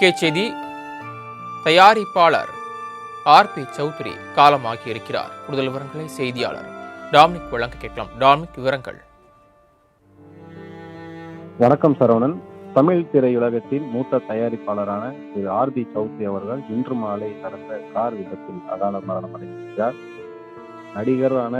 முக்கிய செய்தி, தயாரிப்பாளர் ஆர்.பி. சௌத்ரி காலமாகியிருக்கிறார். கூடுதல் விவரங்களை செய்தியாளர் டாமினிக் வழங்க கேட்கலாம். டாமினிக், விவரங்கள். வணக்கம் சரவணன். தமிழ் திரையுலகத்தின் மூத்த தயாரிப்பாளரான திரு ஆர்.பி. சௌத்ரி அவர்கள் இன்று மாலை நடந்த கார் விபத்தில் அகால மரணம் அடைந்திருக்கிறார். நடிகரான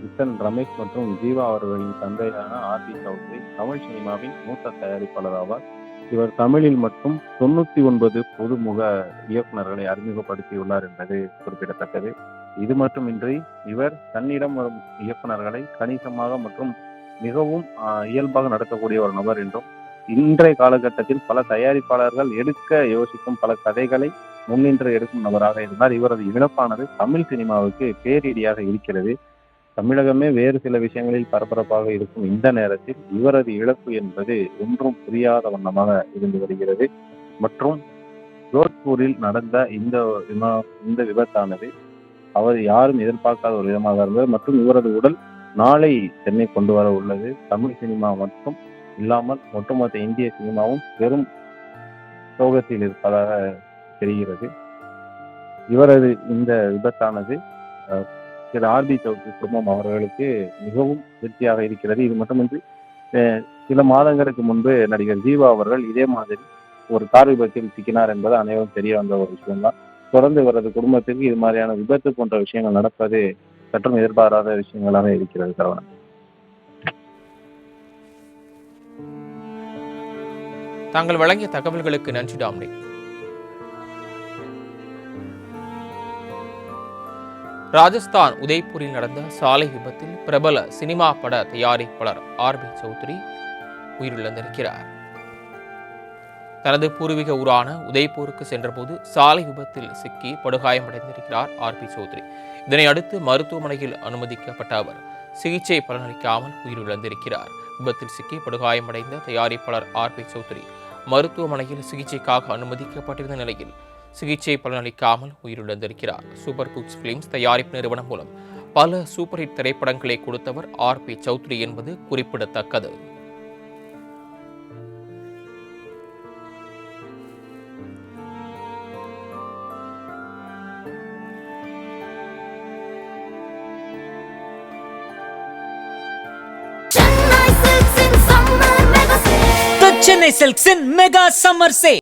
கிஷன் ரமேஷ் மற்றும் ஜீவா அவர்களின் தந்தையான ஆர்.பி. சௌத்ரி தமிழ் சினிமாவின் மூத்த தயாரிப்பாளர் ஆவார். இவர் தமிழில் மட்டும் 99 புதுமுக இயக்குநர்களை அறிமுகப்படுத்தியுள்ளார் என்பது குறிப்பிடத்தக்கது. இது மட்டுமின்றி இவர் தன்னிடம் வரும் இயக்குநர்களை கணிசமாக மற்றும் மிகவும் இயல்பாக நடத்தக்கூடிய ஒரு நபர் என்றும், இன்றைய காலகட்டத்தில் பல தயாரிப்பாளர்கள் எடுக்க யோசிக்கும் பல கதைகளை முன்னின்று எடுக்கும் நபராக இருந்தார். இவரது இழப்பானது தமிழ் சினிமாவுக்கு பேரிடியாக இருக்கிறது. தமிழகமே வேறு சில விஷயங்களில் பரபரப்பாக இருக்கும் இந்த நேரத்தில் இவரது இழப்பு என்பது ஒன்றும் புரியாத வண்ணமாக இருந்து வருகிறது. மற்றும் ஜோத்பூரில் நடந்த இந்த விபத்தானது அவர் யாரும் எதிர்பார்க்காத ஒரு விதமாக இருந்தது. மற்றும் இவரது உடல் நாளை சென்னை கொண்டு வர உள்ளது. தமிழ் சினிமா மட்டும் இல்லாமல் ஒட்டுமொத்த இந்திய சினிமாவும் பெரும் சோகத்தில் இருப்பதாக தெரிகிறது. இவரது இந்த விபத்தானது திரு ஆர்.பி. சௌத்ரி குடும்பம் அவர்களுக்கு மிகவும் திருப்தியாக இருக்கிறது. இது மட்டுமின்றி சில மாதங்களுக்கு முன்பு நடிகர் ஜீவா அவர்கள் இதே மாதிரி ஒரு கார் விபத்தில் சிக்கினார் என்பது அனைவரும் தெரிய வந்த ஒரு விஷயம்தான். தொடர்ந்து இவரது குடும்பத்திற்கு இது மாதிரியான விபத்து போன்ற விஷயங்கள் நடப்பது சற்றும் எதிர்பாராத விஷயங்களாக இருக்கிறது. சரவணன், தாங்கள் வழங்கிய தகவல்களுக்கு நன்றி டாமினிக். ராஜஸ்தான் உதய்பூரில் நடந்த சாலை விபத்தில் பிரபல சினிமா பட தயாரிப்பாளர் ஆர்.பி. சௌத்ரி உயிரிழந்திருக்கிறார். தனது பூர்வீக ஊரான உதய்பூருக்கு சென்றபோது சாலை விபத்தில் சிக்கி படுகாயமடைந்திருக்கிறார் ஆர்.பி. சௌத்ரி. இதனை அடுத்து மருத்துவமனையில் அனுமதிக்கப்பட்ட அவர் சிகிச்சை பலனளிக்காமல் உயிரிழந்திருக்கிறார். விபத்தில் சிக்கி படுகாயமடைந்த தயாரிப்பாளர் ஆர்.பி. சௌத்ரி மருத்துவமனையில் சிகிச்சைக்காக அனுமதிக்கப்பட்டிருந்த நிலையில் சிகிச்சை பலனளிக்காமல் உயிரிழந்திருக்கிறார். சூப்பர் குட்ஸ் பிலிம்ஸ் தயாரிப்பு நிறுவனம் மூலம் பல சூப்பர் ஹிட் திரைப்படங்களை கொடுத்தவர் ஆர்.பி. சௌத்ரி என்பது குறிப்பிடத்தக்கது. Chennai Silks in Mega Summer Sale.